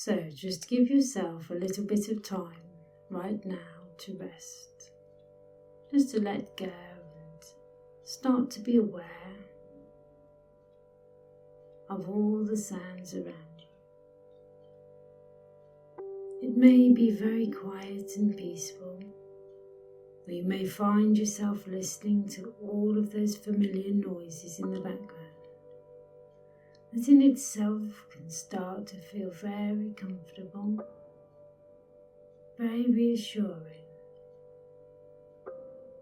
So just give yourself a little bit of time right now to rest, just to let go and start to be aware of all the sounds around you. It may be very quiet and peaceful, or you may find yourself listening to all of those familiar noises in the background. That in itself can start to feel very comfortable, very reassuring.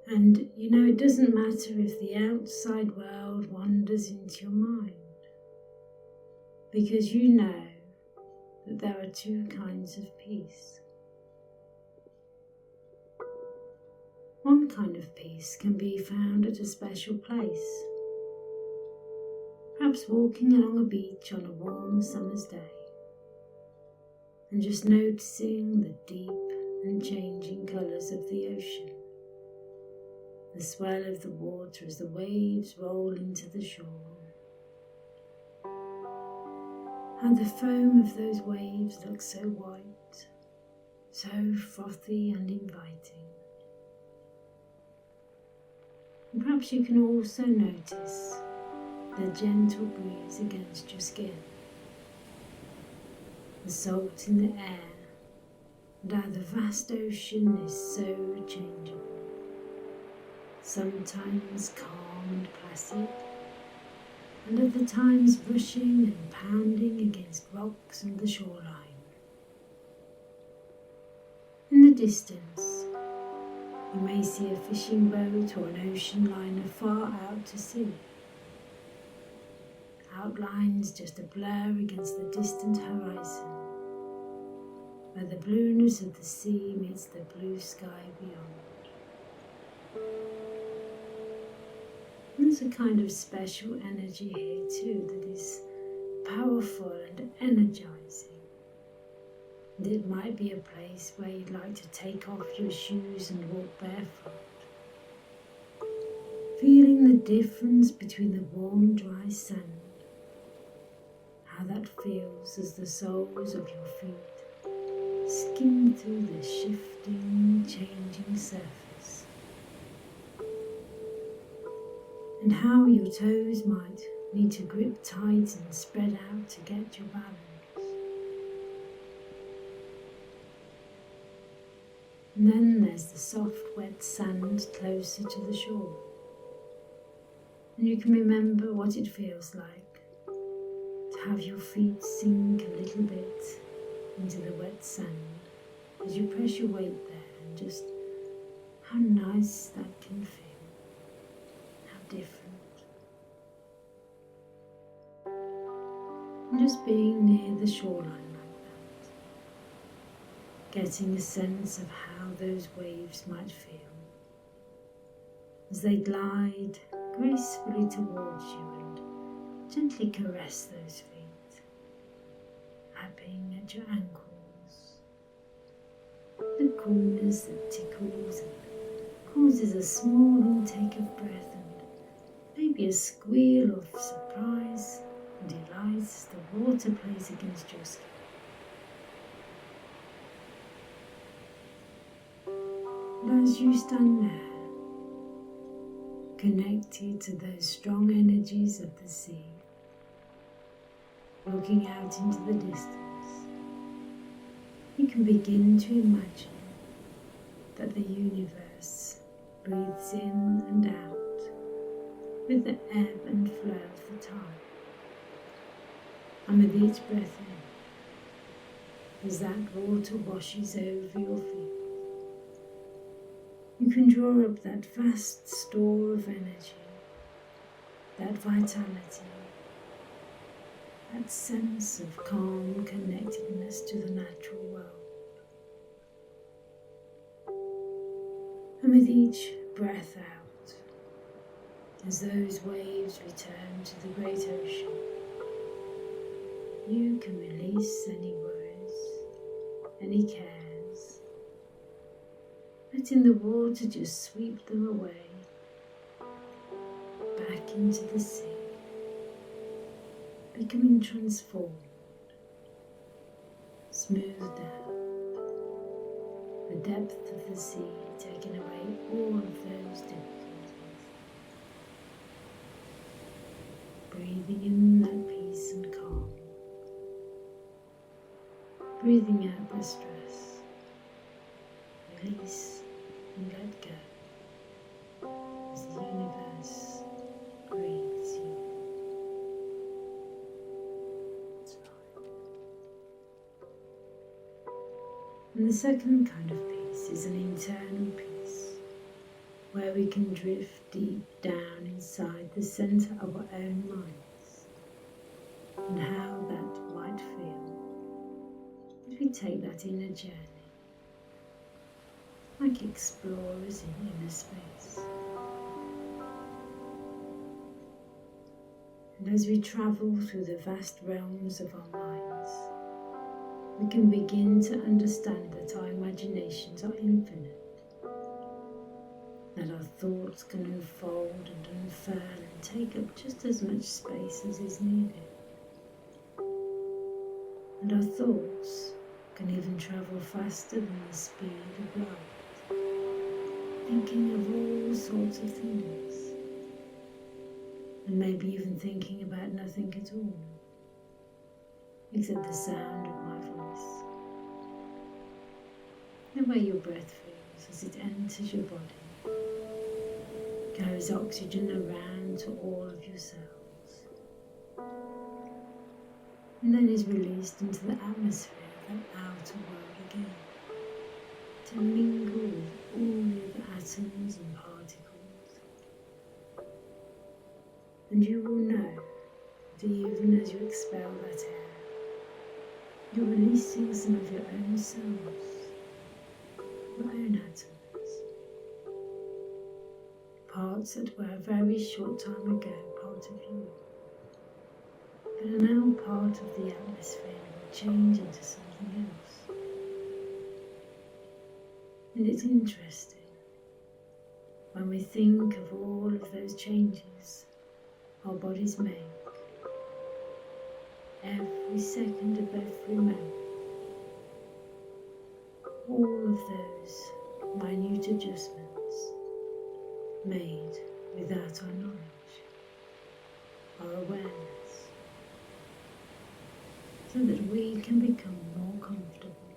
And it doesn't matter if the outside world wanders into your mind, because you know that there are two kinds of peace. One kind of peace can be found at a special place, perhaps walking along a beach on a warm summer's day, and just noticing the deep and changing colours of the ocean, the swell of the water as the waves roll into the shore, and the foam of those waves looks so white, so frothy and inviting. And perhaps you can also notice the gentle breeze against your skin, the salt in the air, and how the vast ocean is so changeable, sometimes calm and placid, and other times rushing and pounding against rocks and the shoreline. In the distance, you may see a fishing boat or an ocean liner far out to sea. Outlines just a blur against the distant horizon, where the blueness of the sea meets the blue sky beyond. There's a kind of special energy here too that is powerful and energizing. And it might be a place where you'd like to take off your shoes and walk barefoot, feeling the difference between the warm, dry sand, how that feels as the soles of your feet skim through the shifting, changing surface, and how your toes might need to grip tight and spread out to get your balance. And then there's the soft, wet sand closer to the shore, and you can remember what it feels like to have your feet sink a little bit into the wet sand as you press your weight there, and just how nice that can feel, how different. And just being near the shoreline like that, getting a sense of how those waves might feel as they glide gracefully towards you and gently caress those feet, lapping at your ankles. The coolness that tickles and causes a small intake of breath and maybe a squeal of surprise and delight as the water plays against your skin. And as you stand there, connected to those strong energies of the sea, looking out into the distance, you can begin to imagine that the universe breathes in and out with the ebb and flow of the tide. And with each breath in, as that water washes over your feet, you can draw up that vast store of energy, that vitality, that sense of calm connectedness to the natural world. And with each breath out, as those waves return to the great ocean, you can release any worries, any cares, letting the water just sweep them away, back into the sea, becoming transformed, smoothed out. The depth of the sea taking away all of those difficulties. Breathing in that peace and calm. Breathing out the stress. Release and let go as the universe breathes you. And the second kind of peace is an internal peace, where we can drift deep down inside the centre of our own minds, and how that might feel if we take that inner journey, like explorers in inner space. And as we travel through the vast realms of our minds, we can begin to understand that our imaginations are infinite, that our thoughts can unfold and unfurl and take up just as much space as is needed. And our thoughts can even travel faster than the speed of light, thinking of all sorts of things, and maybe even thinking about nothing at all, except the sound of my voice, the way your breath feels as it enters your body, carries oxygen around to all of your cells, and then is released into the atmosphere of that outer world again, to mingle with all the atoms and particles. And you will know that even as you expel that air, you're releasing some of your own cells, your own atoms, parts that were a very short time ago part of you, but are now part of the atmosphere and will change into something else. And it's interesting, when we think of all of those changes our bodies make, every second of every moment, all of those minute adjustments made without our knowledge, our awareness, so that we can become more comfortable,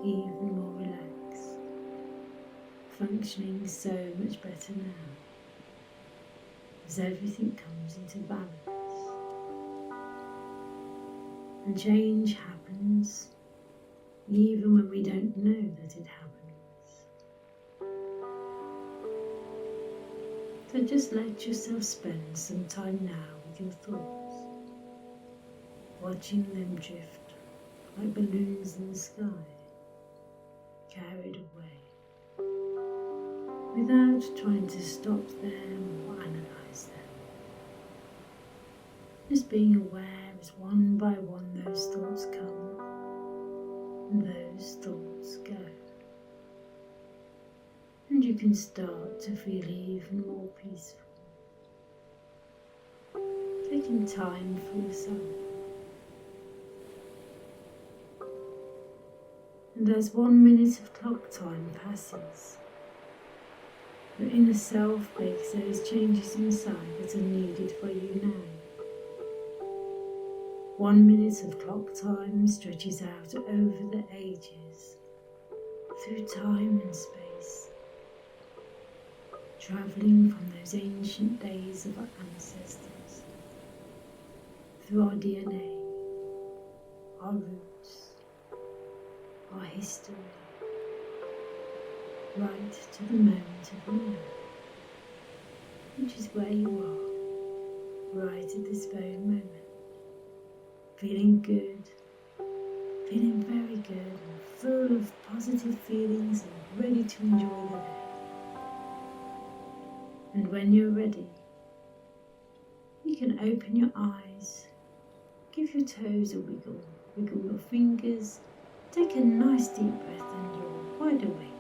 even more relaxed, functioning so much better now, as everything comes into balance. And change happens even when we don't know that it happens. So just let yourself spend some time now with your thoughts, watching them drift like balloons in the sky, carried away, without trying to stop them or analyze them. Just being aware as one by one those thoughts come and those thoughts go. And you can start to feel even more peaceful, taking time for yourself. And as 1 minute of clock time passes, your inner self makes those changes inside that are needed for you now. 1 minute of clock time stretches out over the ages, through time and space, travelling from those ancient days of our ancestors, through our DNA, our roots, our history, right to the moment of now, which is where you are, right at this very moment. Feeling good, feeling very good, and full of positive feelings and ready to enjoy the day. And when you're ready, you can open your eyes, give your toes a wiggle, wiggle your fingers, take a nice deep breath, and you're wide awake.